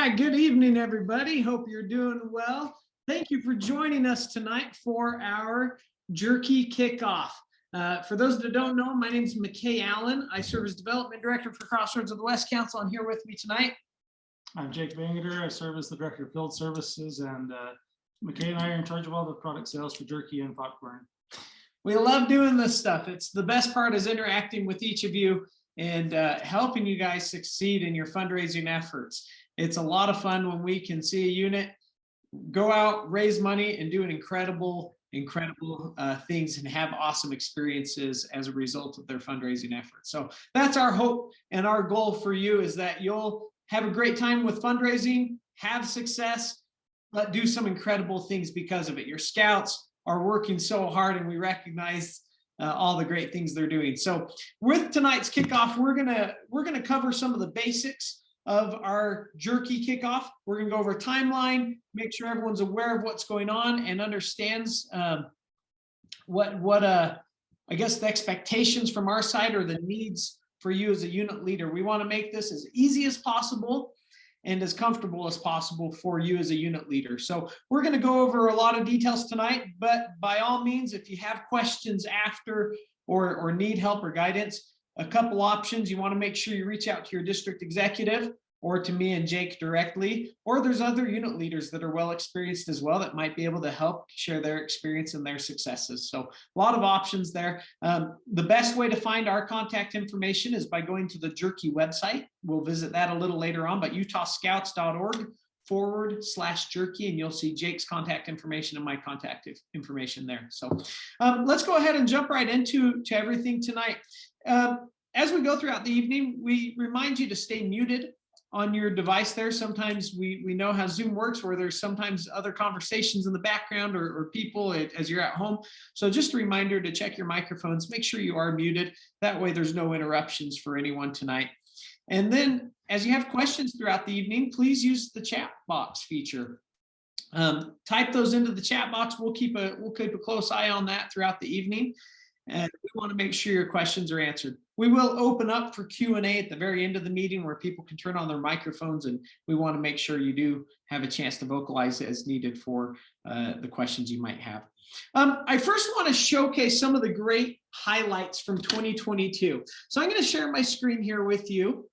right, good evening, everybody. Hope you're doing well. Thank you for joining us tonight for our Jerky Kickoff. For those that don't know, my name is McKay Allen. I serve as Development Director for Crossroads of the West Council. I'm here with me tonight. I'm Jake Bangeter. I serve as the Director of Field Services, and McKay and I are in charge of all the product sales for jerky and popcorn. We love doing this stuff. It's the best part is interacting with each of you and helping you guys succeed in your fundraising efforts. It's a lot of fun when we can see a unit go out, raise money, and do an incredible things and have awesome experiences as a result of their fundraising efforts. So that's our hope and our goal for you, is that you'll have a great time with fundraising, have success, but do some incredible things because of it. Your scouts are working so hard, and we recognize all the great things they're doing. So with tonight's kickoff, we're gonna cover some of the basics of our jerky kickoff. We're gonna go over a timeline, make sure everyone's aware of what's going on and understands what I guess the expectations from our side or the needs for you as a unit leader. We want to make this as easy as possible and as comfortable as possible for you as a unit leader. So we're going to go over a lot of details tonight, but by all means, if you have questions after or need help or guidance, a couple options. You want to make sure you reach out to your district executive or to me and Jake directly, or there's other unit leaders that are well experienced as well that might be able to help share their experience and their successes. So a lot of options there. The best way to find our contact information is by going to the Jerky website. We'll visit that a little later on, but utahscouts.org/jerky, and you'll see Jake's contact information and my contact information there. So let's go ahead and jump right into everything tonight. As we go throughout the evening, we remind you to stay muted on your device there. Sometimes we know how Zoom works, where there's sometimes other conversations in the background or people as you're at home. So just a reminder to check your microphones, make sure you are muted. That way there's no interruptions for anyone tonight. And then as you have questions throughout the evening, please use the chat box feature. Type those into the chat box. We'll keep a close eye on that throughout the evening. And we want to make sure your questions are answered. We will open up for Q&A at the very end of the meeting where people can turn on their microphones, and we want to make sure you do have a chance to vocalize as needed for the questions you might have. I first want to showcase some of the great highlights from 2022. So I'm going to share my screen here with you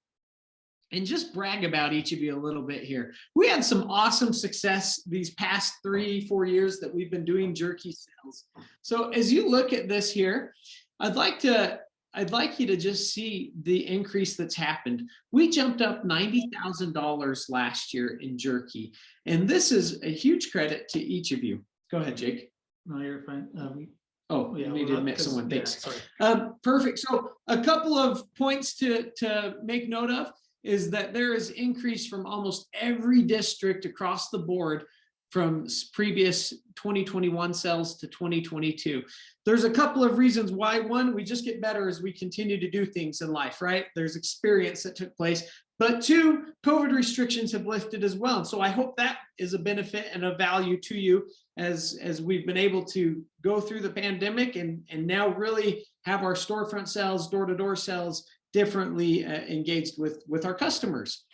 and just brag about each of you a little bit here. We had some awesome success these past 3-4 years that we've been doing jerky sales. So as you look at this here, I'd like you to just see the increase that's happened. We jumped up $90,000 last year in jerky, and this is a huge credit to each of you. Go ahead, Jake. No, you're fine. Oh, yeah, we did admit someone. Thanks. Yeah, perfect. So a couple of points to make note of is that there is increase from almost every district across the board from previous 2021 sales to 2022. There's a couple of reasons why. One, we just get better as we continue to do things in life, right? There's experience that took place. But two, COVID restrictions have lifted as well. And so I hope that is a benefit and a value to you as we've been able to go through the pandemic and now really have our storefront sales, door-to-door sales differently engaged with our customers.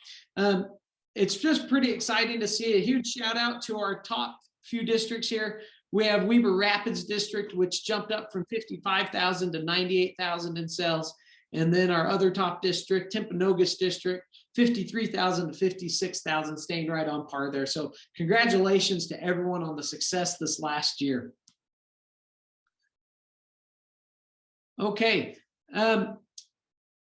It's just pretty exciting to see. A huge shout out to our top few districts here. We have Weber Rapids District, which jumped up from 55,000 to 98,000 in sales. And then our other top district, Timpanogos District, 53,000 to 56,000, staying right on par there. So congratulations to everyone on the success this last year. Okay.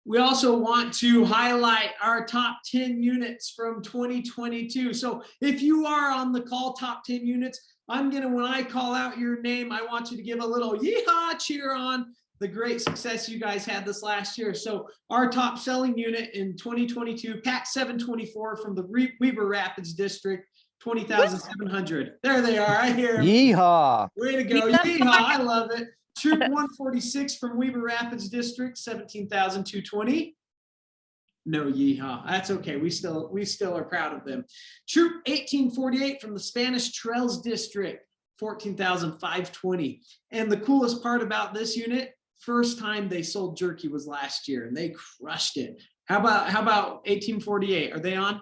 We also want to highlight our top 10 units from 2022. So if you are on the call top 10 units, when I call out your name, I want you to give a little yeehaw cheer on the great success you guys had this last year. So our top selling unit in 2022, Pack 724 from the Weber Rapids District, 20,700. There they are. I hear them. Yeehaw. Way to go. Yeehaw. I love it. Troop 146 from Weber Rapids District, 17,220. No yeehaw. That's okay. We still are proud of them. Troop 1848 from the Spanish Trails District, 14,520. And the coolest part about this unit, first time they sold jerky was last year, and they crushed it. How about 1848? Are they on?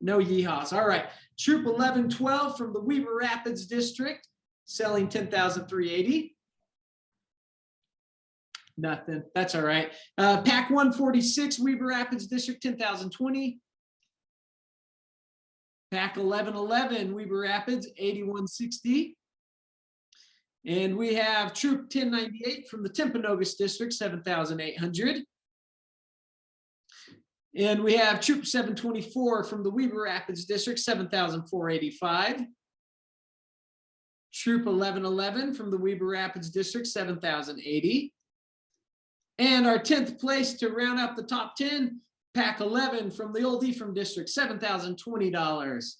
No yeehaws. All right. Troop 1112 from the Weber Rapids District, selling 10,380. Nothing. That's all right. Pack 146, Weber Rapids District, 10,020. Pack 1111, Weber Rapids, 8160. And we have Troop 1098 from the Timpanogos District, 7,800. And we have Troop 724 from the Weber Rapids District, 7,485. Troop 1111 from the Weber Rapids District, 7,080. And our 10th place to round out the top 10, Pack 11 from the Old Ephraim District, $7,020.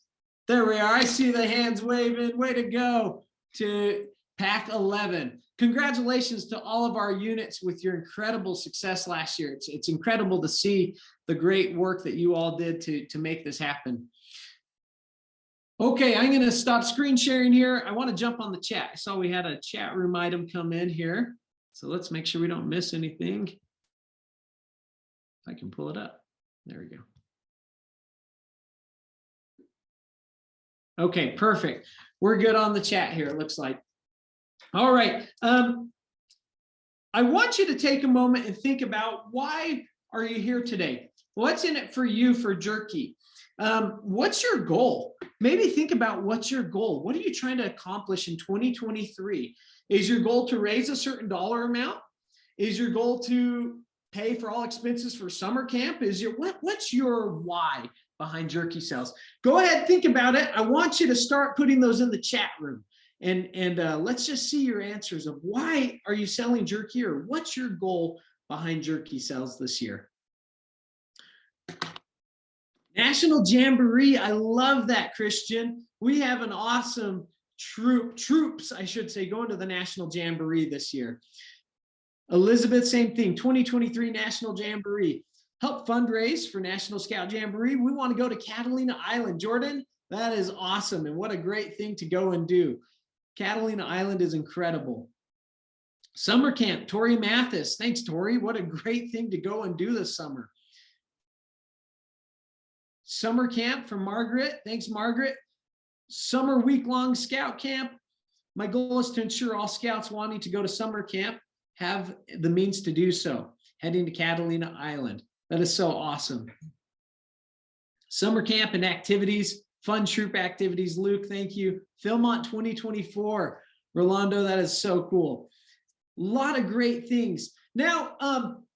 There we are. I see the hands waving. Way to go to Pack 11. Congratulations to all of our units with your incredible success last year. It's incredible to see the great work that you all did to make this happen. Okay, I'm going to stop screen sharing here. I want to jump on the chat. I saw we had a chat room item come in here. So let's make sure we don't miss anything. If I can pull it up. There we go. Okay, perfect. We're good on the chat here, it looks like. All right. I want you to take a moment and think about, why are you here today? What's in it for you for Jerky? What's your goal? Maybe think about, what's your goal? What are you trying to accomplish in 2023? Is your goal to raise a certain dollar amount? Is your goal to pay for all expenses for summer camp? What's your why behind Jerky sales? Go ahead, think about it. I want you to start putting those in the chat room. And let's just see your answers of, why are you selling Jerky, or what's your goal behind Jerky sales this year? National Jamboree. I love that, Christian. We have an awesome troops, I should say, going to the National Jamboree this year. Elizabeth, same thing. 2023 National Jamboree. Help fundraise for National Scout Jamboree. We want to go to Catalina Island. Jordan, that is awesome. And what a great thing to go and do. Catalina Island is incredible. Summer camp, Tori Mathis. Thanks, Tori. What a great thing to go and do this summer. Summer camp from Margaret. Thanks, Margaret. Summer week-long scout camp. My goal is to ensure all scouts wanting to go to summer camp have the means to do so. Heading to Catalina Island. That is so awesome. Summer camp and activities, fun troop activities. Luke, thank you. Philmont 2024. Rolando, that is so cool. A lot of great things. Now,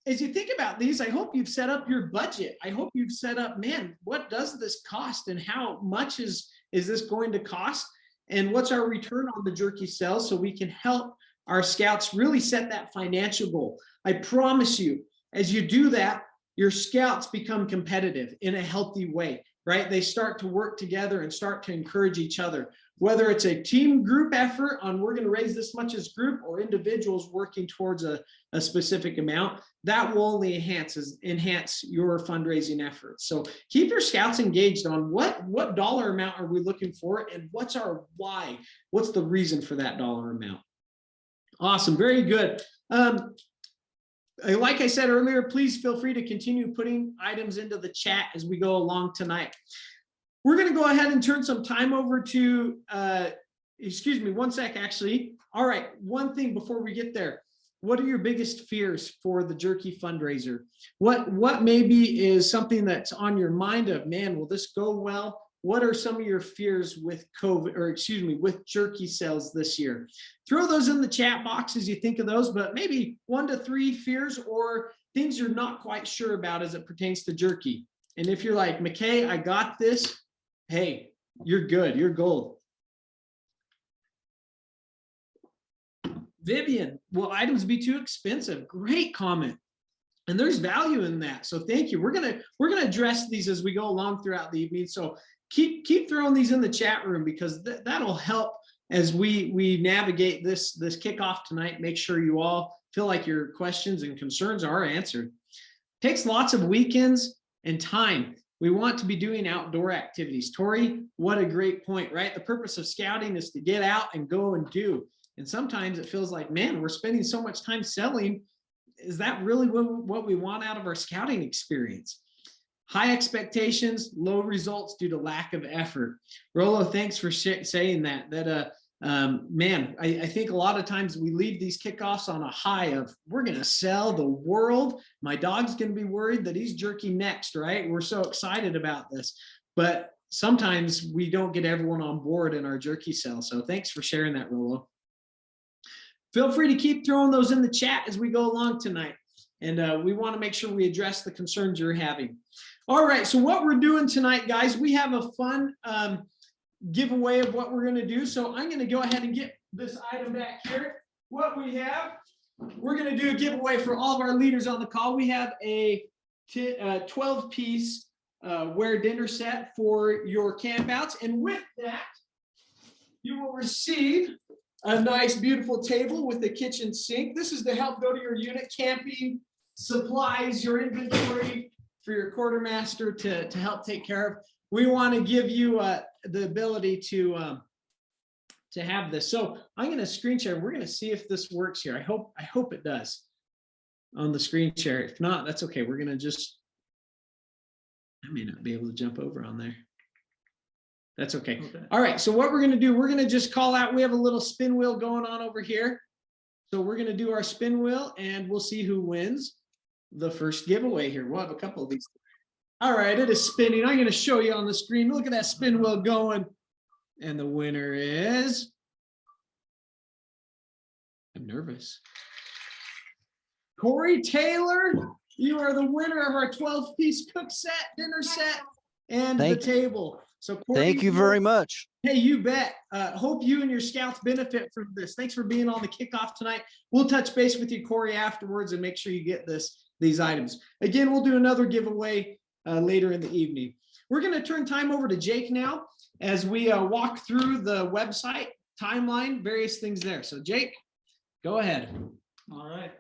as you think about these, I hope you've set up your budget. I hope you've set up, man, what does this cost, and how much is this going to cost? And what's our return on the Jerky sales, so we can help our scouts really set that financial goal. I promise you, as you do that, your scouts become competitive in a healthy way, right? They start to work together and start to encourage each other. Whether it's a team group effort on, we're going to raise this much as group, or individuals working towards a specific amount, that will only enhance your fundraising efforts. So keep your scouts engaged on what dollar amount are we looking for, and what's our why? What's the reason for that dollar amount? Awesome, very good. Like I said earlier, please feel free to continue putting items into the chat as we go along tonight. We're going to go ahead and turn some time over to, excuse me, one sec, actually. All right, one thing before we get there. What are your biggest fears for the Jerky fundraiser? What maybe is something that's on your mind of, man, will this go well? What are some of your fears with COVID, or excuse me, with Jerky sales this year? Throw those in the chat box as you think of those, but maybe 1 to 3 fears or things you're not quite sure about as it pertains to Jerky. And if you're like, McKay, I got this, hey, you're good, you're gold. Vivian, will items be too expensive? Great comment. And there's value in that. So thank you. We're gonna address these as we go along throughout the evening. So keep throwing these in the chat room, because that'll help as we navigate this kickoff tonight. Make sure you all feel like your questions and concerns are answered. Takes lots of weekends and time. We want to be doing outdoor activities. Tori, what a great point, right? The purpose of scouting is to get out and go and do. And sometimes it feels like, man, we're spending so much time selling. Is that really what we want out of our scouting experience? High expectations, low results due to lack of effort. Rolo, thanks for saying that. Man, I think a lot of times we leave these kickoffs on a high of we're going to sell the world. My dog's going to be worried that he's jerky next, right? We're so excited about this, but sometimes we don't get everyone on board in our jerky sale. So thanks for sharing that, Rolo. Feel free to keep throwing those in the chat as we go along tonight. And we want to make sure we address the concerns you're having. All right, so what we're doing tonight, guys, we have a fun giveaway of what we're going to do. So I'm going to go ahead and get this item back here. What we have, we're going to do a giveaway for all of our leaders on the call. We have a 12-piece wear dinner set for your campouts. And with that, you will receive a nice, beautiful table with a kitchen sink. This is to help go to your unit camping supplies, your inventory for your quartermaster to help take care of. We want to give you the ability to have this. So I'm going to screen share. We're going to see if this works here. I hope it does on the screen share. If not, that's okay. We're going to just, I may not be able to jump over on there. That's okay. All right. So what we're going to do, we're going to just call out. We have a little spin wheel going on over here. So we're going to do our spin wheel and we'll see who wins the first giveaway here. We'll have a couple of these. All right. It is spinning. I'm going to show you on the screen. Look at that spin wheel going. And the winner is, I'm nervous, Corey Taylor. You are the winner of our 12-piece cook set, dinner set, and the table. So Corey, thank you very much. Hey, you bet. Hope you and your scouts benefit from this. Thanks for being on the kickoff tonight. We'll touch base with you, Corey, afterwards and make sure you get these items. Again, we'll do another giveaway later in the evening. We're going to turn time over to Jake now as we walk through the website, timeline, various things there. So Jake, go ahead. All right.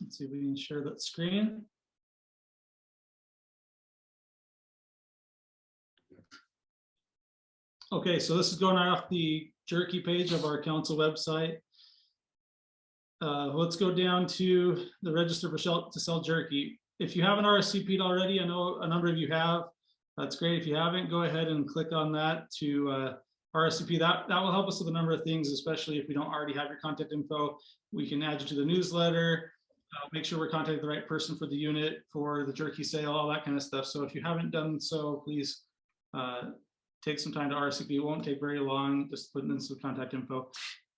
Let's see if we can share that screen. Okay, so this is going right off the Jerky page of our council website. Let's go down to the register to sell jerky. If you haven't RSVP'd already, I know a number of you have. That's great. If you haven't, go ahead and click on that to RSVP. That will help us with a number of things, especially if we don't already have your contact info. We can add you to the newsletter, make sure we're contacting the right person for the unit, for the jerky sale, all that kind of stuff. So if you haven't done so, please take some time to RSVP. It won't take very long. Just putting in some contact info.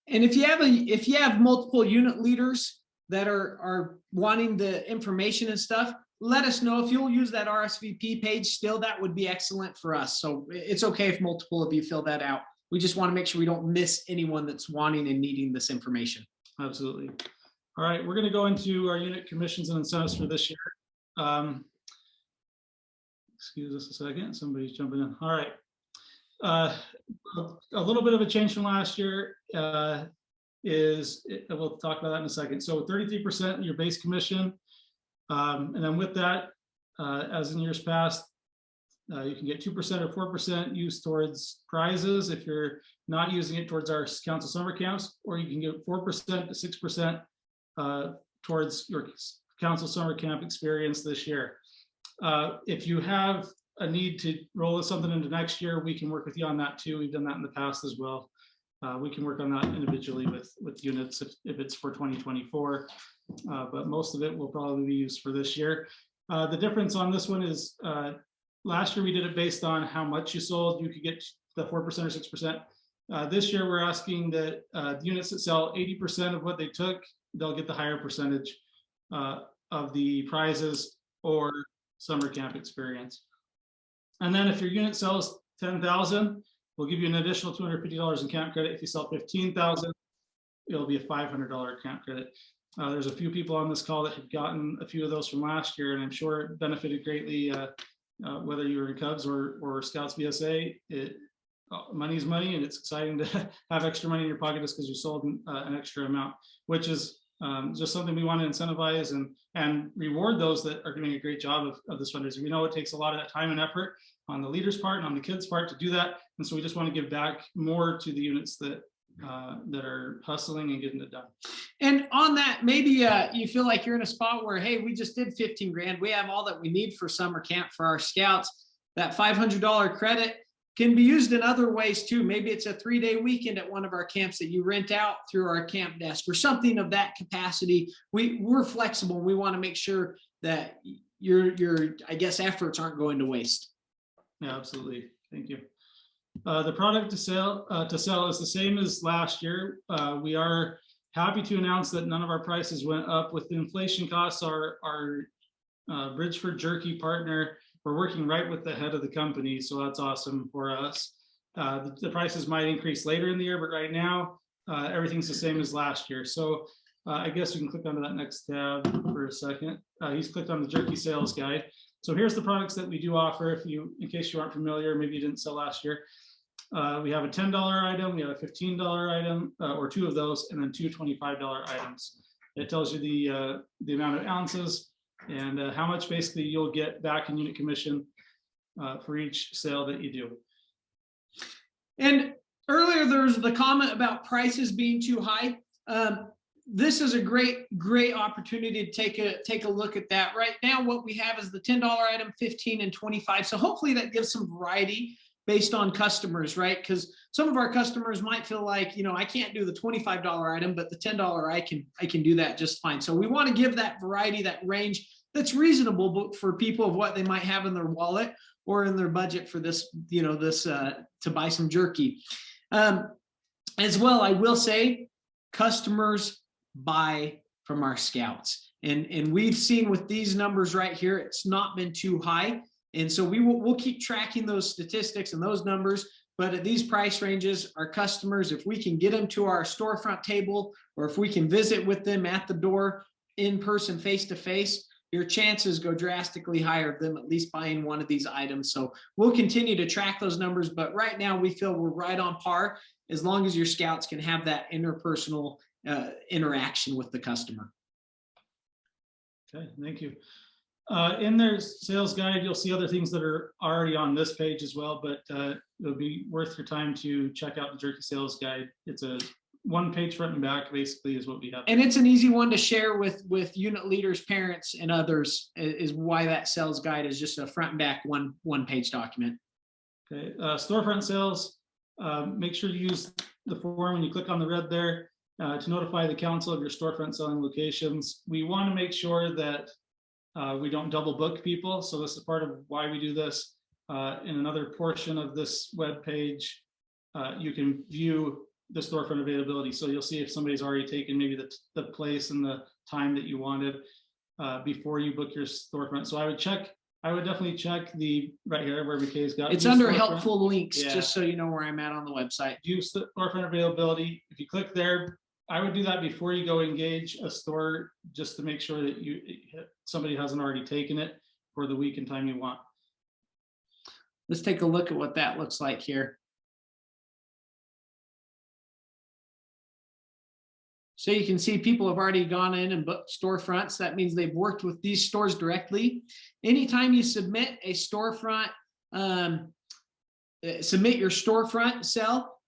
And if you have multiple unit leaders that are wanting the information and stuff, let us know. If you'll use that RSVP page still, that would be excellent for us. So it's okay if multiple of you fill that out. We just want to make sure we don't miss anyone that's wanting and needing this information. Absolutely. All right, we're going to go into our unit commissions and incentives for this year. Excuse us a second. Somebody's jumping in. All right. A little bit of a change from last year we'll talk about that in a second. So 33% your base commission. And then with that, as in years past, you can get 2% or 4% used towards prizes if you're not using it towards our council summer camps, or you can get 4% to 6% towards your council summer camp experience this year. If you have a need to roll something into next year, we can work with you on that too. We've done that in the past as well. We can work on that individually with units if it's for 2024, but most of it will probably be used for this year. The difference on this one is last year we did it based on how much you sold. You could get the 4% or 6%. This year we're asking that units that sell 80% of what they took, they'll get the higher percentage of the prizes or summer camp experience. And then if your unit sells 10,000, we'll give you an additional $250 in camp credit. If you sell 15,000, it'll be a $500 camp credit. There's a few people on this call that have gotten a few of those from last year, and I'm sure it benefited greatly, whether you were in Cubs or Scouts BSA. Money's money, and it's exciting to have extra money in your pocket just because you sold an extra amount, which is just something we want to incentivize and reward those that are doing a great job of this fundraiser. We know it takes a lot of that time and effort on the leaders' part and on the kids' part to do that, and so we just want to give back more to the units that that are hustling and getting it done. And on that, maybe you feel like you're in a spot where, hey, we just did 15 grand. We have all that we need for summer camp for our scouts. That $500 credit can be used in other ways too. Maybe it's a 3-day weekend at one of our camps that you rent out through our camp desk or something of that capacity. We're flexible. We want to make sure that your I guess efforts aren't going to waste. Yeah, absolutely. Thank you. The product to sell is the same as last year. We are happy to announce that none of our prices went up with the inflation costs. Our Bridgeford Jerky partner, we're working right with the head of the company, so that's awesome for us. The prices might increase later in the year, but right now everything's the same as last year. So I guess you can click onto that next tab for a second. He's clicked on the Jerky sales guide. So here's the products that we do offer. In case you aren't familiar, maybe you didn't sell last year. We have a $10 item, we have a $15 item, or 2 of those, and then 2 $25 items. It tells you the amount of ounces and how much basically you'll get back in unit commission for each sale that you do. And earlier there was the comment about prices being too high. This is a great opportunity to take a look at that. Right now, what we have is the $10 item, 15 and 25. So hopefully that gives some variety based on customers, right? Because some of our customers might feel like, I can't do the $25 item, but the $10 I can do that just fine. So we want to give that variety, that range that's reasonable for people of what they might have in their wallet or in their budget for this, to buy some jerky. As well, I will say customers buy from our scouts. And we've seen with these numbers right here, it's not been too high. And so we'll keep tracking those statistics and those numbers. But at these price ranges, our customers, if we can get them to our storefront table, or if we can visit with them at the door in person, face to face, your chances go drastically higher of them at least buying one of these items. So we'll continue to track those numbers. But right now we feel we're right on par as long as your scouts can have that interpersonal interaction with the customer. Okay, thank you. In their sales guide, you'll see other things that are already on this page as well, but it'll be worth your time to check out the Jerky sales guide. It's a 1-page front and back, basically, is what we have. And it's an easy one to share with unit leaders, parents, and others, is why that sales guide is just a front and back one-page document. Okay, storefront sales, make sure to use the form when you click on the red there to notify the council of your storefront selling locations. We want to make sure that we don't double book people. So this is part of why we do this. In another portion of this web page, you can view the storefront availability. So you'll see if somebody's already taken maybe the place and the time that you wanted before you book your storefront. So I would definitely check the right here where McKay's got. It's under helpful links, just so you know where I'm at on the website. View storefront availability. If you click there, I would do that before you go engage a store, just to make sure that somebody hasn't already taken it for the week and time you want. Let's take a look at what that looks like here. So you can see people have already gone in and booked storefronts. That means they've worked with these stores directly. Anytime you submit a storefront, submit your storefront sell,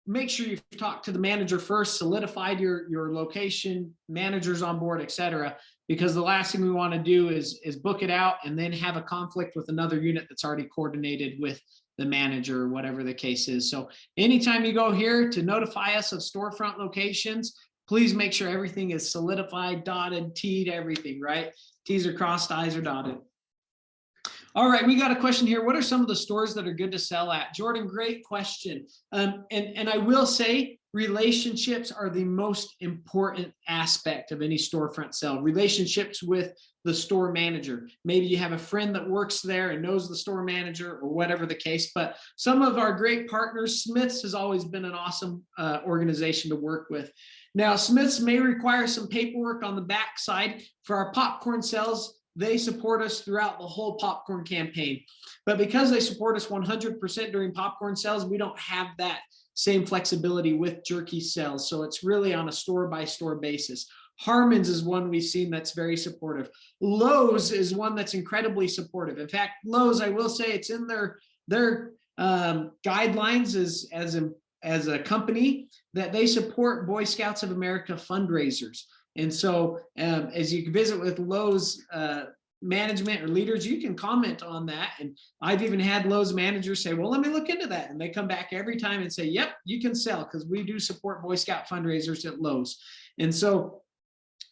make sure you've talked to the manager first, solidified your location, managers on board, etc. Because the last thing we want to do is book it out and then have a conflict with another unit that's already coordinated with the manager, or whatever the case is. So anytime you go here to notify us of storefront locations, please make sure everything is solidified, dotted, T'd, everything, right? T's are crossed, I's are dotted. All right, we got a question here. What are some of the stores that are good to sell at? Jordan, great question. And I will say relationships are the most important aspect of any storefront sale. Relationships with the store manager. Maybe you have a friend that works there and knows the store manager, or whatever the case. But some of our great partners, Smith's has always been an awesome organization to work with. Now, Smith's may require some paperwork on the backside. For our popcorn sales, they support us throughout the whole popcorn campaign. But because they support us 100% during popcorn sales, we don't have that same flexibility with jerky sales. So it's really on a store-by-store basis. Harmon's is one we've seen that's very supportive. Lowe's is one that's incredibly supportive. In fact, Lowe's, I will say, it's in their guidelines as as a company that they support Boy Scouts of America fundraisers. And so as you visit with Lowe's management or leaders, you can comment on that. And I've even had Lowe's managers say, well, let me look into that. And they come back every time and say, yep, you can sell, because we do support Boy Scout fundraisers at Lowe's. And so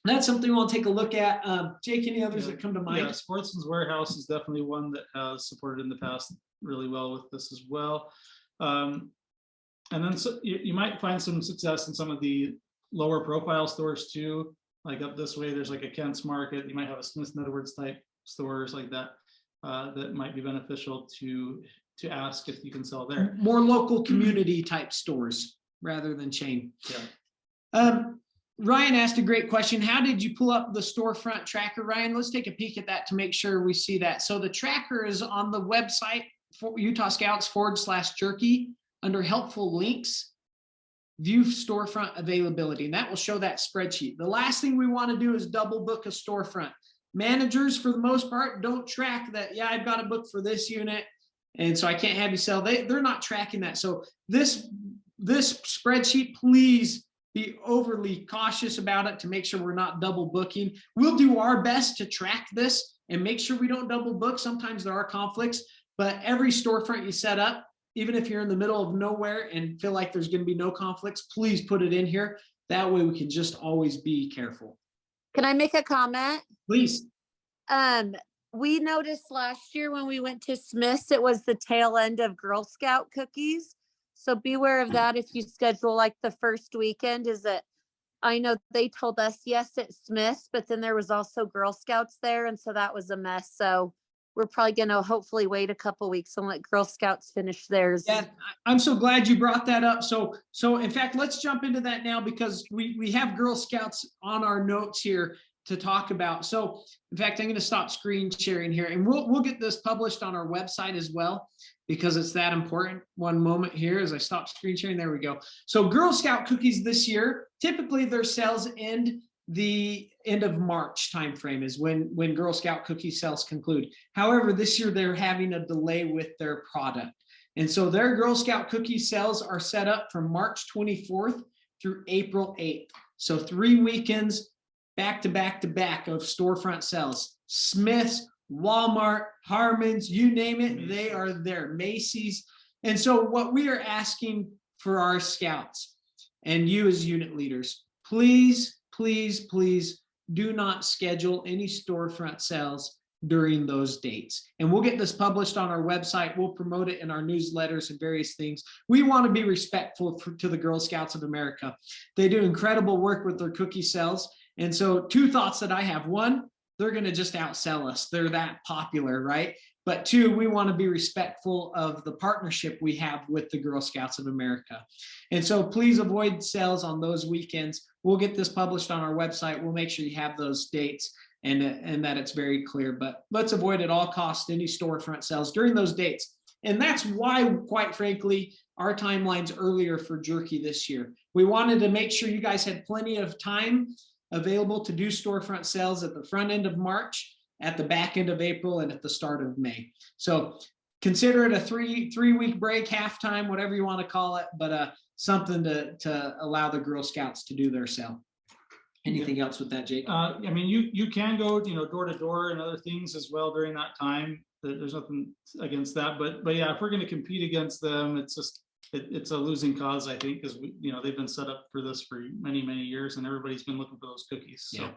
that's something we'll take a look at. Jake, any others that come to mind? Yeah, Sportsman's Warehouse is definitely one that has supported in the past really well with this as well. And then so you might find some success in some of the lower profile stores too. Like up this way, there's like a Kent's Market. You might have a Smith Edwards type stores like that that might be beneficial to ask if you can sell there. More local community type stores rather than chain. Yeah. Ryan asked a great question. How did you pull up the storefront tracker, Ryan? Let's take a peek at that to make sure we see that. So the tracker is on the website for Utah Scouts /Jerky under helpful links, view storefront availability, and that will show that spreadsheet. The last thing we want to do is double book a storefront. Managers, for the most part, don't track that. Yeah, I've got a book for this unit, and so I can't have you sell. They're not tracking that. So this spreadsheet, please be overly cautious about it to make sure we're not double booking. We'll do our best to track this and make sure we don't double book. Sometimes there are conflicts, but every storefront you set up, even if you're in the middle of nowhere and feel like there's going to be no conflicts, please put it in here. That way we can just always be careful. Can I make a comment? Please. We noticed last year when we went to Smith's, it was the tail end of Girl Scout cookies. So beware of that if you schedule like the first weekend. Is that I know they told us yes at Smith's, but then there was also Girl Scouts there. And so that was a mess. So we're probably going to hopefully wait a couple weeks and let Girl Scouts finish theirs. Yeah, I'm so glad you brought that up. So in fact, let's jump into that now, because we have Girl Scouts on our notes here to talk about. So in fact, I'm going to stop screen sharing here, and we'll get this published on our website as well, because it's that important. One moment here as I stop screen sharing. There we go. So Girl Scout cookies this year, typically their sales end the end of March timeframe is when Girl Scout cookie sales conclude. However, this year they're having a delay with their product. And so their Girl Scout cookie sales are set up from March 24th through April 8th. So 3 weekends back to back to back of storefront sales. Smith's, Walmart, Harmon's, you name it, they are there. Macy's. And so what we are asking for our scouts and you as unit leaders, please do not schedule any storefront sales during those dates. And we'll get this published on our website. We'll promote it in our newsletters and various things. We want to be respectful to the Girl Scouts of America. They do incredible work with their cookie sales. And so 2 thoughts that I have. 1, they're going to just outsell us. They're that popular, right? But 2, we want to be respectful of the partnership we have with the Girl Scouts of America. And so please avoid sales on those weekends. We'll get this published on our website. We'll make sure you have those dates and that it's very clear. But let's avoid at all costs any storefront sales during those dates. And that's why, quite frankly, our timeline's earlier for Jerky this year. We wanted to make sure you guys had plenty of time available to do storefront sales at the front end of March, at the back end of April, and at the start of May. So consider it a three-week break, halftime, whatever you want to call it, but something to allow the Girl Scouts to do their sale. Anything else with that, Jake? I mean, you can go, door to door and other things as well during that time. There's nothing against that, but yeah, if we're going to compete against them, it's just it's a losing cause, I think, because they've been set up for this for many years, and everybody's been looking for those cookies. So.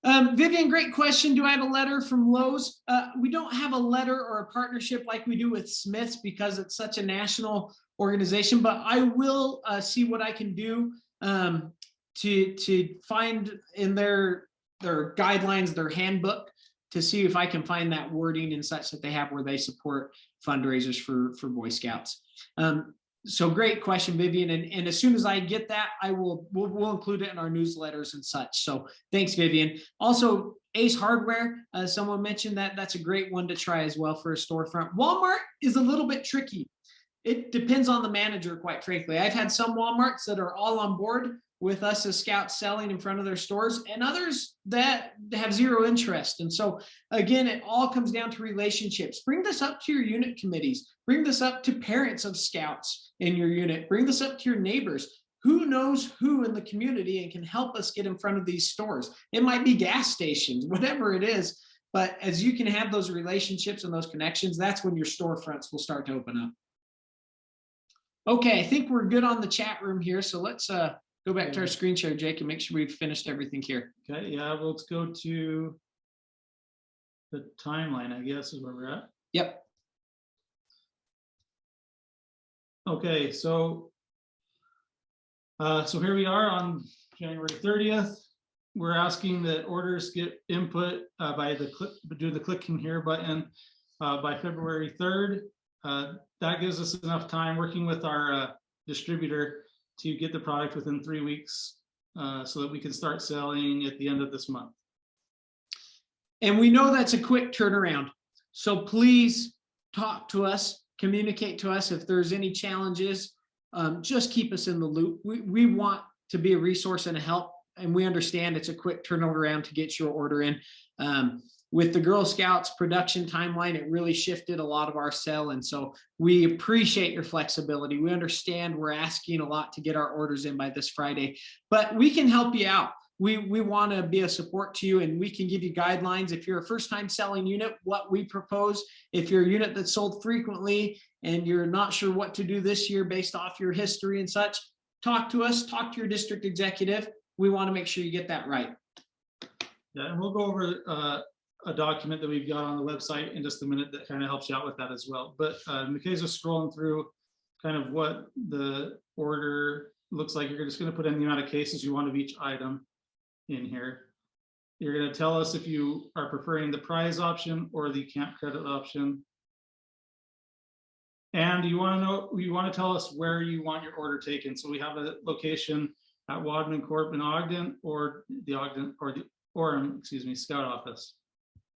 Yeah. Vivian, great question. Do I have a letter from Lowe's? We don't have a letter or a partnership like we do with Smith's because it's such a national organization, but I will see what I can do to find in their guidelines, their handbook, to see if I can find that wording and such that they have where they support fundraisers for Boy Scouts. So great question, Vivian. And as soon as I get that, we'll include it in our newsletters and such. So thanks, Vivian. Also, Ace Hardware, someone mentioned that's a great one to try as well for a storefront. Walmart is a little bit tricky. It depends on the manager, quite frankly. I've had some Walmarts that are all on board with us as scouts selling in front of their stores, and others that have zero interest. And so again, it all comes down to relationships. Bring this up to your unit committees, bring this up to parents of scouts in your unit, bring this up to your neighbors. Who knows who in the community and can help us get in front of these stores? It might be gas stations, whatever it is. But as you can have those relationships and those connections, that's when your storefronts will start to open up. Okay, I think we're good on the chat room here. So let's go back to our screen share, Jake, and make sure we've finished everything here. Okay, yeah, well, let's go to the timeline, I guess, is where we're at. Yep. Okay, so here we are on January 30th. We're asking that orders get input by do the clicking here button by February 3rd. That gives us enough time working with our distributor to get the product within 3 weeks so that we can start selling at the end of this month. And we know that's a quick turnaround. So please talk to us, communicate to us if there's any challenges. Just keep us in the loop. We want to be a resource and a help, and we understand it's a quick turnaround to get your order in. With the Girl Scouts production timeline, it really shifted a lot of our sell. And so we appreciate your flexibility. We understand we're asking a lot to get our orders in by this Friday, but we can help you out. We want to be a support to you, and we can give you guidelines. If you're a first time selling unit, what we propose. If you're a unit that's sold frequently and you're not sure what to do this year based off your history and such, talk to us, talk to your district executive. We want to make sure you get that right. Yeah, and we'll go over a document that we've got on the website in just a minute that kind of helps you out with that as well. But McKay's just scrolling through kind of what the order looks like. You're just going to put in the amount of cases you want of each item in here. You're going to tell us if you are preferring the prize option or the camp credit option. And you want to tell us where you want your order taken. So we have a location at Wadman Corp in Ogden, or the Ogden or the Orem, excuse me, Scout office.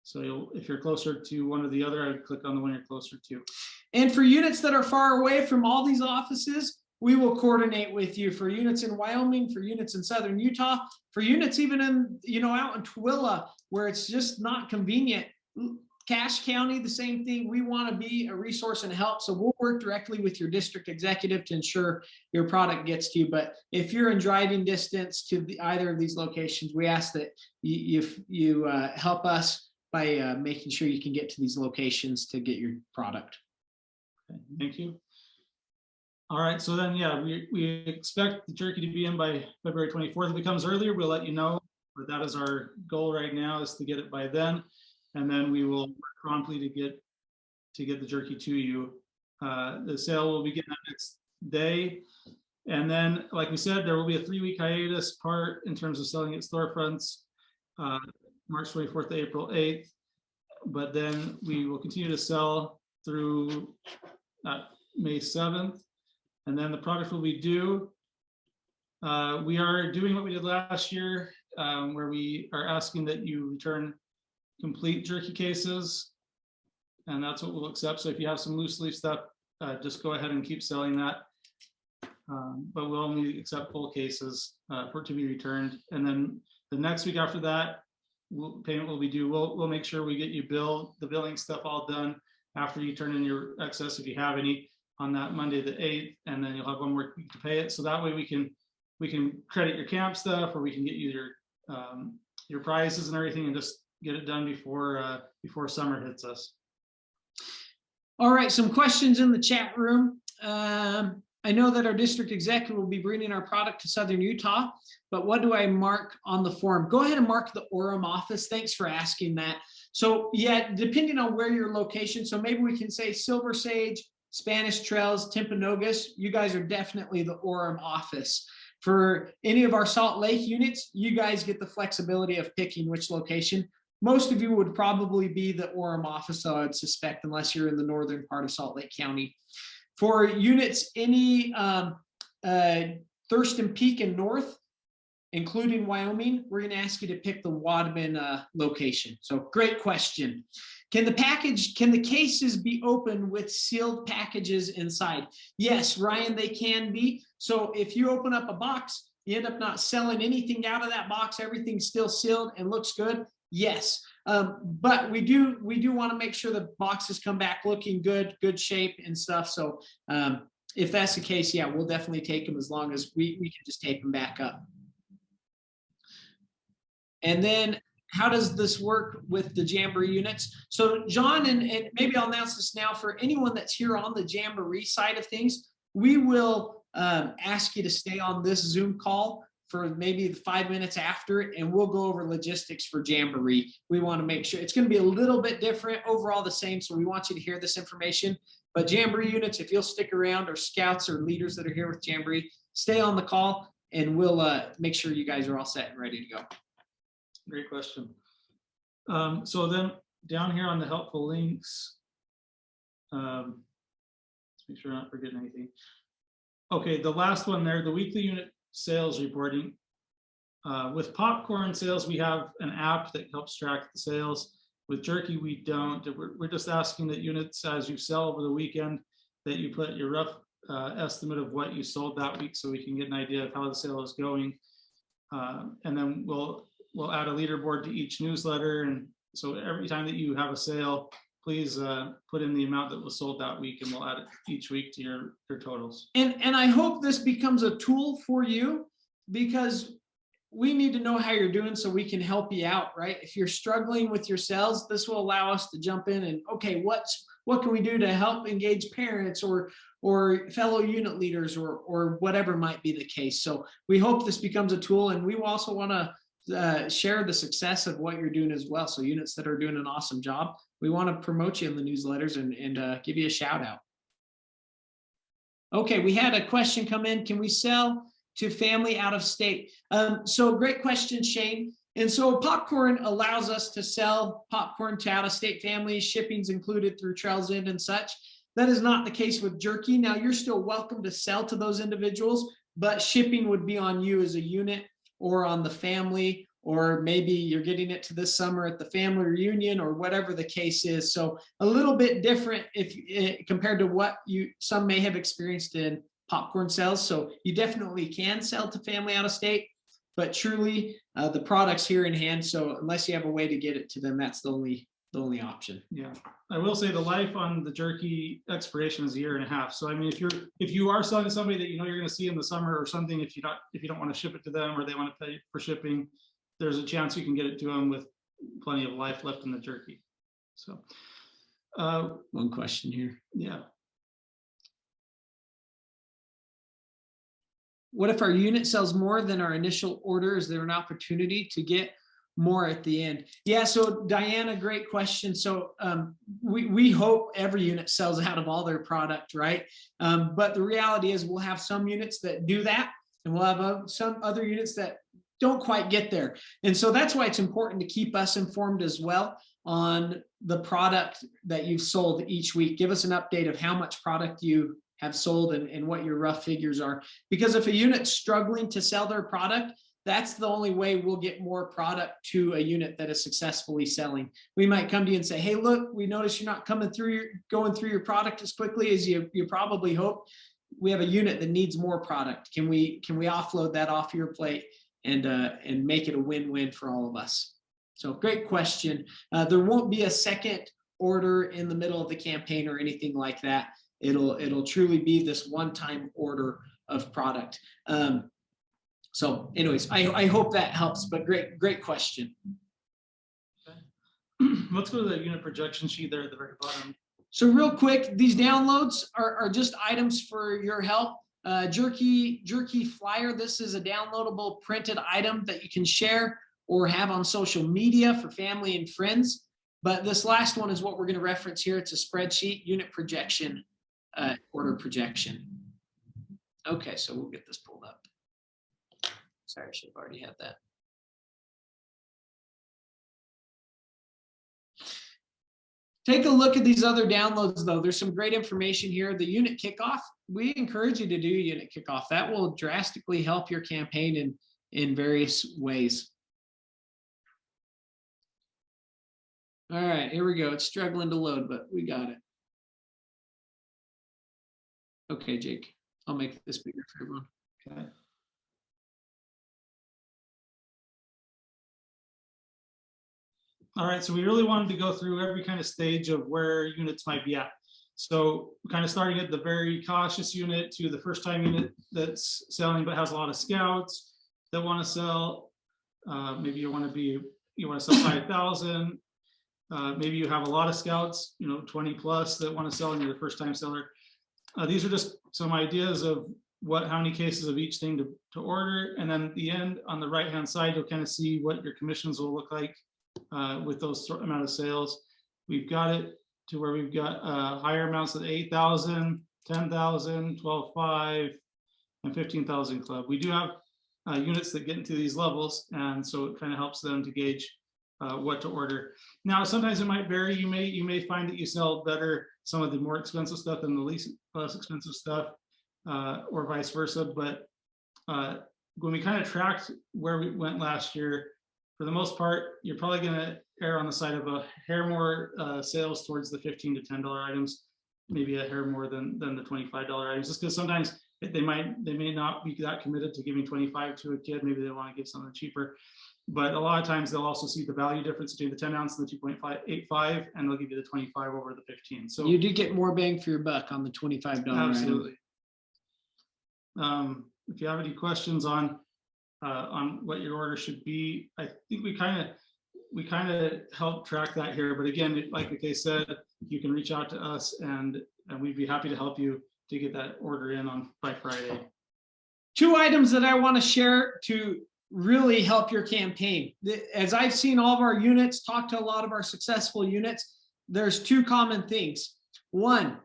So if you're closer to one or the other, I'd click on the one you're closer to. And for units that are far away from all these offices, we will coordinate with you. For units in Wyoming, for units in southern Utah, for units even in, out in Tooele, where it's just not convenient. Cache County, the same thing. We want to be a resource and help. So we'll work directly with your district executive to ensure your product gets to you. But if you're in driving distance to either of these locations, we ask that you help us by making sure you can get to these locations to get your product. Okay, thank you. All right, so then, yeah, we expect the jerky to be in by February 24th. If it comes earlier, we'll let you know, but that is our goal right now, is to get it by then. And then we will work promptly to get the jerky to you. The sale will begin the next day. And then, like we said, there will be a 3-week hiatus part in terms of selling at storefronts, March 24th to April 8th. But then we will continue to sell through May 7th. And then the product will be due. We are doing what we did last year, where we are asking that you return complete jerky cases, and that's what we'll accept. So if you have some loose leaf stuff, just go ahead and keep selling that. But we'll only accept full cases for it to be returned. And then the next week after that, payment will be due. We'll make sure we get you the billing stuff all done after you turn in your excess, if you have any, on that Monday the 8th, and then you'll have 1 more week to pay it. So that way we can credit your camp stuff, or we can get you your prizes and everything, and just get it done before summer hits us. All right, some questions in the chat room. I know that our district executive will be bringing our product to southern Utah, but what do I mark on the form? Go ahead and mark the Orem office. Thanks for asking that. So yeah, depending on where your location, so maybe we can say Silver Sage, Spanish Trails, Timpanogos, you guys are definitely the Orem office. For any of our Salt Lake units, you guys get the flexibility of picking which location. Most of you would probably be the Orem office, so I'd suspect, unless you're in the northern part of Salt Lake County. For units, any Thurston Peak and North, including Wyoming, we're going to ask you to pick the Wadman location. So great question. Can the cases be opened with sealed packages inside? Yes, Ryan, they can be. So if you open up a box, you end up not selling anything out of that box, everything's still sealed and looks good, yes. But we do want to make sure the boxes come back looking good shape and stuff. So if that's the case, yeah, we'll definitely take them as long as we can just tape them back up. And then how does this work with the Jamboree units? So John, and maybe I'll announce this now for anyone that's here on the Jamboree side of things, we will ask you to stay on this Zoom call for maybe 5 minutes after it, and we'll go over logistics for Jamboree. We want to make sure it's going to be a little bit different, overall the same, so we want you to hear this information. But Jamboree units, if you'll stick around, or scouts or leaders that are here with Jamboree, stay on the call, and we'll make sure you guys are all set and ready to go. Great question. So then down here on the helpful links, let's make sure I'm not forgetting anything. Okay, the last one there, the weekly unit sales reporting. With popcorn sales, we have an app that helps track the sales. With Jerky, we don't. We're just asking that units, as you sell over the weekend, that you put your rough estimate of what you sold that week, so we can get an idea of how the sale is going. And then we'll add a leaderboard to each newsletter. And so every time that you have a sale, please put in the amount that was sold that week, and we'll add it each week to your totals. And I hope this becomes a tool for you, because we need to know how you're doing so we can help you out, right? If you're struggling with your sales, this will allow us to jump in and, okay, what can we do to help engage parents or fellow unit leaders or whatever might be the case. So we hope this becomes a tool, and we also want to share the success of what you're doing as well. So units that are doing an awesome job, we want to promote you in the newsletters and give you a shout out. Okay, we had a question come in. Can we sell to family out of state? So great question, Shane. And so popcorn allows us to sell popcorn to out of state families. Shipping's included through Trails End and such. That is not the case with Jerky. Now, you're still welcome to sell to those individuals, but shipping would be on you as a unit or on the family, or maybe you're getting it to this summer at the family reunion or whatever the case is. So a little bit different compared to what some may have experienced in popcorn sales. So you definitely can sell to family out of state, but truly the product's here in hand. So unless you have a way to get it to them, that's the only option. Yeah, I will say the life on the Jerky expiration is 1.5 years. So I mean, if you are selling to somebody that you know you're going to see in the summer or something, if you don't want to ship it to them or they want to pay for shipping, there's a chance you can get it to them with plenty of life left in the Jerky. So one question here. Yeah. What if our unit sells more than our initial order? Is there an opportunity to get more at the end? Yeah, so Diana, great question. So we hope every unit sells out of all their product, right? But the reality is we'll have some units that do that, and we'll have some other units that don't quite get there. And so that's why it's important to keep us informed as well on the product that you've sold each week. Give us an update of how much product you have sold and what your rough figures are. Because if a unit's struggling to sell their product, that's the only way we'll get more product to a unit that is successfully selling. We might come to you and say, hey, look, we noticed you're not going through your product as quickly as you probably hope. We have a unit that needs more product. Can we offload that off your plate and make it a win-win for all of us? So great question. There won't be a second order in the middle of the campaign or anything like that. It'll truly be this one-time order of product. So anyways, I hope that helps, but great question. Okay. Let's go to the unit projection sheet there at the very bottom. So real quick, these downloads are just items for your help. Jerky flyer, this is a downloadable printed item that you can share or have on social media for family and friends. But this last one is what we're going to reference here. It's a spreadsheet, unit projection, order projection. Okay, so we'll get this pulled up. Sorry, I should have already had that. Take a look at these other downloads, though. There's some great information here. The unit kickoff, we encourage you to do unit kickoff. That will drastically help your campaign in various ways. All right, here we go. It's struggling to load, but we got it. Okay, Jake, I'll make this bigger for everyone. Okay. All right, so we really wanted to go through every kind of stage of where units might be at. So kind of starting at the very cautious unit to the first time unit that's selling but has a lot of scouts that want to sell. Maybe you want to sell 5,000. Maybe you have a lot of scouts, 20 plus that want to sell and you're the first time seller. These are just some ideas of how many cases of each thing to order. And then at the end on the right hand side, you'll kind of see what your commissions will look like with those amount of sales. We've got it to where we've got higher amounts of 8,000, 10,000, 12,500, and 15,000 club. We do have units that get into these levels, and so it kind of helps them to gauge what to order. Now, sometimes it might vary. You may find that you sell better some of the more expensive stuff than the less expensive stuff, or vice versa. But when we kind of tracked where we went last year, for the most part, you're probably going to err on the side of a hair more sales towards the $15 to $10 items, maybe a hair more than the $25 items, just because sometimes they may not be that committed to giving 25 to a kid. Maybe they want to give something cheaper. But a lot of times they'll also see the value difference between the 10 ounce and the 2.85, and they'll give you the 25 over the 15. So you do get more bang for your buck on the $25. Absolutely. If you have any questions on what your order should be, I think we kind of help track that here. But again, like McKay said, you can reach out to us and we'd be happy to help you to get that order in by Friday. 2 items that I want to share to really help your campaign. As I've seen all of our units, talk to a lot of our successful units, there's 2 common things. 1,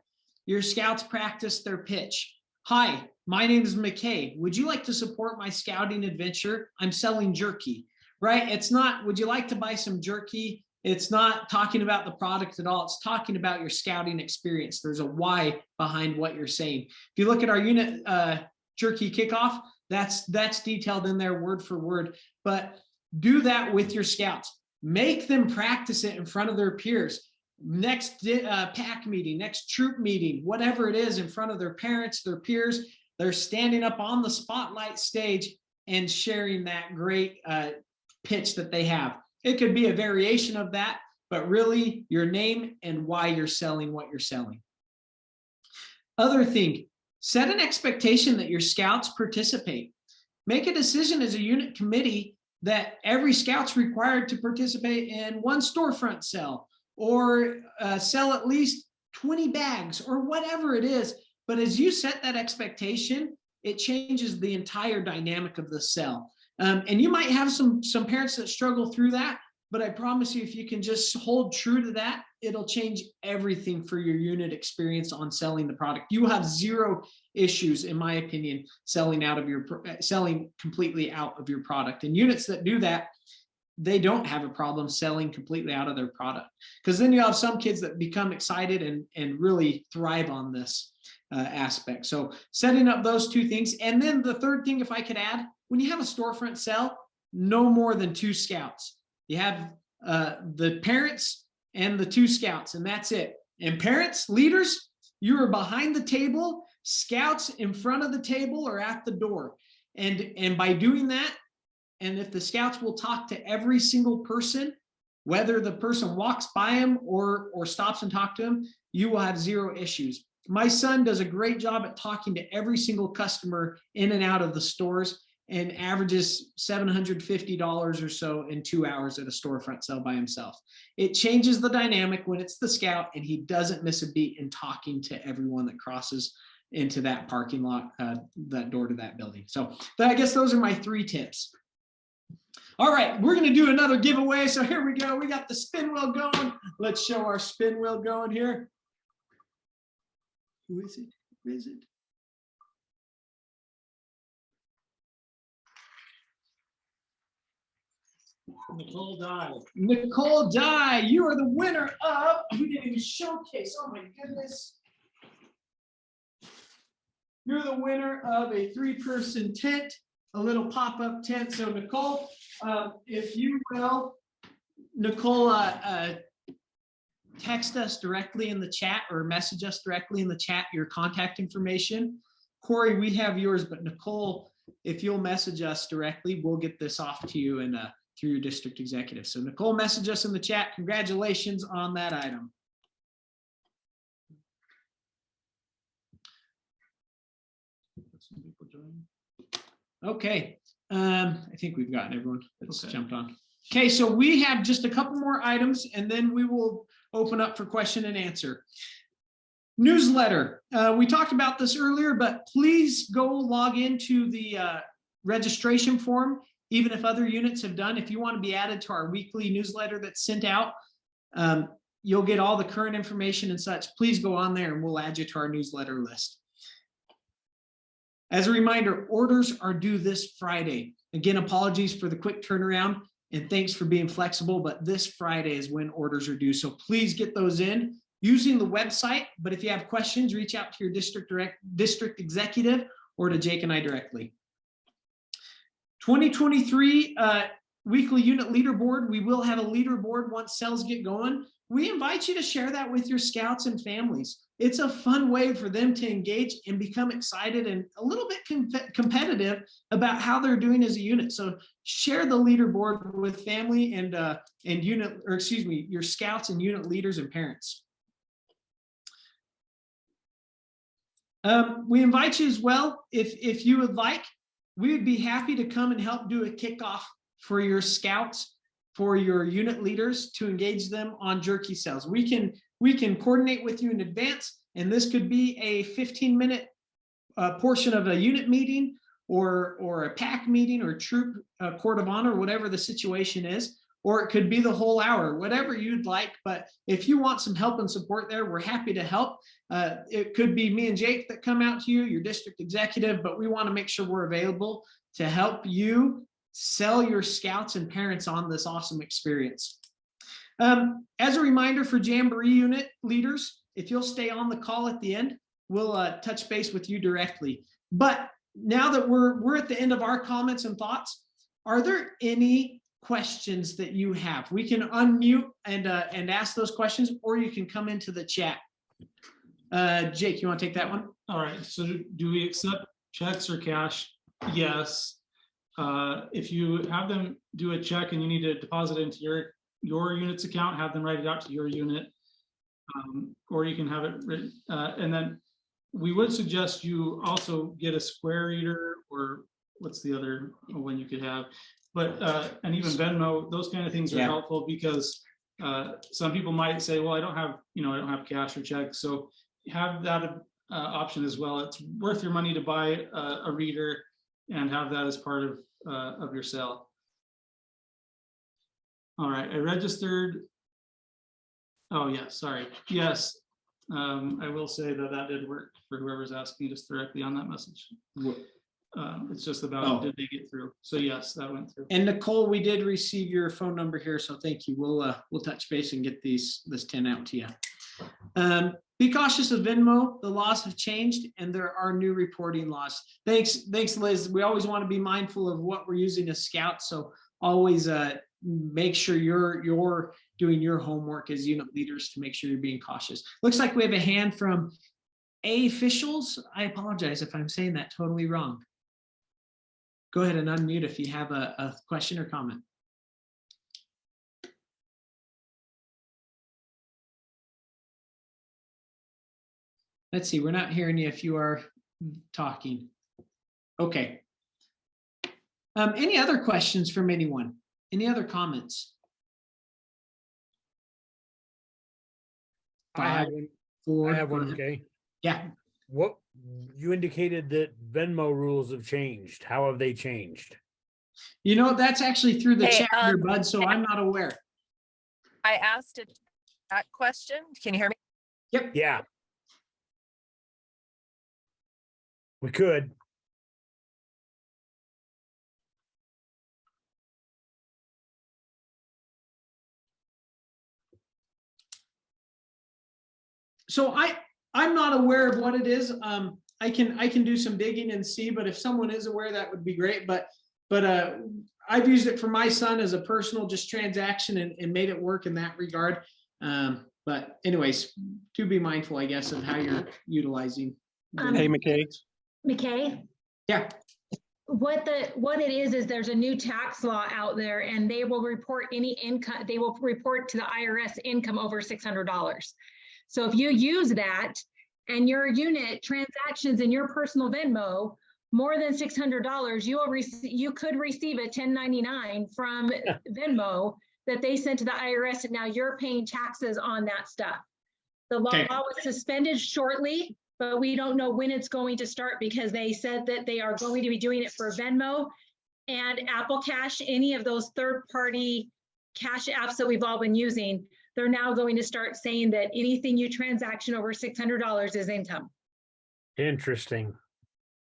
your scouts practice their pitch. Hi, my name is McKay. Would you like to support my scouting adventure? I'm selling jerky, right? It's not, would you like to buy some jerky? It's not talking about the product at all. It's talking about your scouting experience. There's a why behind what you're saying. If you look at our unit jerky kickoff, that's detailed in there word for word. But do that with your scouts. Make them practice it in front of their peers. Next pack meeting, next troop meeting, whatever it is, in front of their parents, their peers, they're standing up on the spotlight stage and sharing that great pitch that they have. It could be a variation of that, but really your name and why you're selling what you're selling. Other thing, set an expectation that your scouts participate. Make a decision as a unit committee that every scout's required to participate in 1 storefront sell, or sell at least 20 bags, or whatever it is. But as you set that expectation, it changes the entire dynamic of the sell. And you might have some parents that struggle through that, but I promise you, if you can just hold true to that, it'll change everything for your unit experience on selling the product. You have 0 issues, in my opinion, selling completely out of your product. And units that do that, they don't have a problem selling completely out of their product, because then you have some kids that become excited and really thrive on this aspect. So setting up those 2 things. And then the third thing, if I could add, when you have a storefront sell, no more than 2 scouts. You have the parents and the 2 scouts, and that's it. And parents, leaders, you are behind the table, scouts in front of the table or at the door. And by doing that, and if the scouts will talk to every single person, whether the person walks by him or stops and talk to him, you will have 0 issues. My son does a great job at talking to every single customer in and out of the stores, and averages $750 or so in 2 hours at a storefront sale by himself. It changes the dynamic when it's the scout and he doesn't miss a beat in talking to everyone that crosses into that parking lot, that door to that building. So I guess those are my 3 tips. All right, we're going to do another giveaway. So here we go. We got the spin wheel going. Let's show our spin wheel going here. Who is it? Who is it? Nicole Dye. Nicole Dye, you are the winner of, we didn't even showcase, oh my goodness. You're the winner of a 3-person tent, a little pop-up tent. So Nicole, if you will, Nicole, text us directly in the chat or message us directly in the chat your contact information. Corey, we have yours, but Nicole, if you'll message us directly, we'll get this off to you through your district executive. So Nicole messaged us in the chat. Congratulations on that item. Some people join. Okay, I think we've gotten everyone that's Okay. jumped on. Okay, so we have just a couple more items and then we will open up for question and answer. Newsletter. We talked about this earlier, but please go log into the registration form, even if other units have done. If you want to be added to our weekly newsletter that's sent out, you'll get all the current information and such. Please go on there and we'll add you to our newsletter list. As a reminder, orders are due this Friday. Again, apologies for the quick turnaround and thanks for being flexible, but this Friday is when orders are due. So please get those in using the website. But if you have questions, reach out to your district executive or to Jake and I directly. 2023 weekly unit leaderboard. We will have a leaderboard once sales get going. We invite you to share that with your scouts and families. It's a fun way for them to engage and become excited and a little bit competitive about how they're doing as a unit. So share the leaderboard with family and unit, or excuse me, your scouts and unit leaders and parents. We invite you as well, if you would like, we would be happy to come and help do a kickoff for your scouts, for your unit leaders to engage them on Jerky sales. We can coordinate with you in advance, and this could be a 15-minute portion of a unit meeting or a pack meeting or troop court of honor, whatever the situation is, or it could be the whole hour, whatever you'd like. But if you want some help and support there, we're happy to help. It could be me and Jake that come out to you, your district executive, but we want to make sure we're available to help you sell your scouts and parents on this awesome experience. As a reminder for Jamboree unit leaders, if you'll stay on the call at the end, we'll touch base with you directly. But now that we're at the end of our comments and thoughts, are there any questions that you have? We can unmute and ask those questions, or you can come into the chat. Jake, you want to take that one? All right, so do we accept checks or cash? Yes. If you have them do a check and you need to deposit it into your unit's account, have them write it out to your unit, or you can have it written. And then we would suggest you also get a Square Reader, or what's the other one you could have, but and even Venmo. Those kind of things are helpful because some people might say, well, I don't have cash or check, so have that option as well. It's worth your money to buy a reader and have that as part of your sale. All right, I registered. Oh yeah, sorry. Yes, I will say that did work for whoever's asking just directly on that message. It's just about did they get through? So yes, that went through. And Nicole, we did receive your phone number here, so thank you. We'll touch base and get this 10 out to you. Be cautious of Venmo. The laws have changed and there are new reporting laws. Thanks, Liz. We always want to be mindful of what we're using as scouts. So always make sure you're doing your homework as unit leaders to make sure you're being cautious. Looks like we have a hand from A officials. I apologize if I'm saying that totally wrong. Go ahead and unmute if you have a question or comment. Let's see, we're not hearing you if you are talking. Okay. Any other questions from anyone? Any other comments? I have 5, one. 4. I have one, okay. Yeah. What you indicated that Venmo rules have changed. How have they changed? You know, that's actually through the Hey, chat here, bud, so I'm not aware. I asked that question. Can you hear me? Yep. Yeah. We could. So I'm not aware of what it is. I can do some digging and see, but if someone is aware, that would be great. But I've used it for my son as a personal just transaction and made it work in that regard. But anyways, do be mindful, I guess, of how you're utilizing. Hey, McKay. Yeah. what it is there's a new tax law out there, and they will report any income, they will report to the IRS income over $600. So if you use that and your unit transactions in your personal Venmo more than $600, you could receive a 1099 from Venmo that they sent to the IRS, and now you're paying taxes on that stuff. The law Okay. was suspended shortly, but we don't know when it's going to start, because they said that they are going to be doing it for Venmo and Apple Cash, any of those third-party cash apps that we've all been using. They're now going to start saying that anything you transaction over $600 is income. Interesting.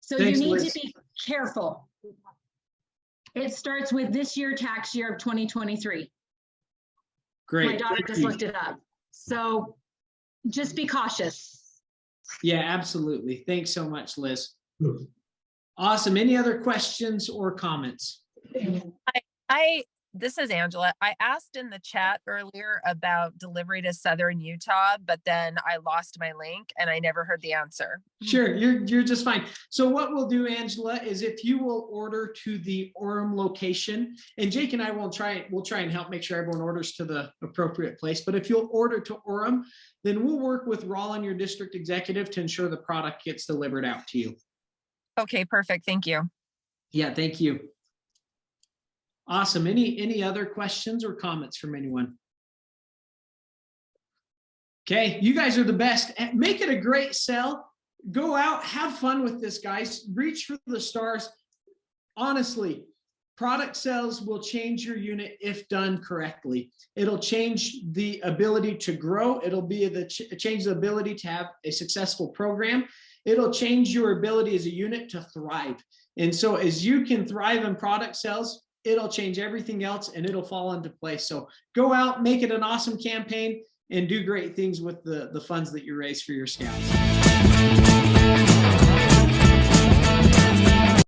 So Thanks, you need Liz. to be careful. It starts with this year, tax year of 2023. My Great. daughter just looked it up. So just be cautious. Yeah, absolutely. Thanks so much, Liz. Awesome. Any other questions or comments? This is Angela. I asked in the chat earlier about delivery to Southern Utah, but then I lost my link and I never heard the answer. Sure, you're just fine. So what we'll do, Angela, is if you will order to the Orem location, and Jake and I we'll try and help make sure everyone orders to the appropriate place. But if you'll order to Orem, then we'll work with Rollin, your district executive, to ensure the product gets delivered out to you. Okay, perfect. Thank you. Yeah, thank you. Awesome. Any other questions or comments from anyone? Okay, you guys are the best. Make it a great sell. Go out, have fun with this, guys. Reach for the stars. Honestly, product sales will change your unit if done correctly. It'll change the ability to grow. It'll be change the ability to have a successful program. It'll change your ability as a unit to thrive. And so as you can thrive in product sales, it'll change everything else and it'll fall into place. So go out, make it an awesome campaign, and do great things with the funds that you raise for your scouts.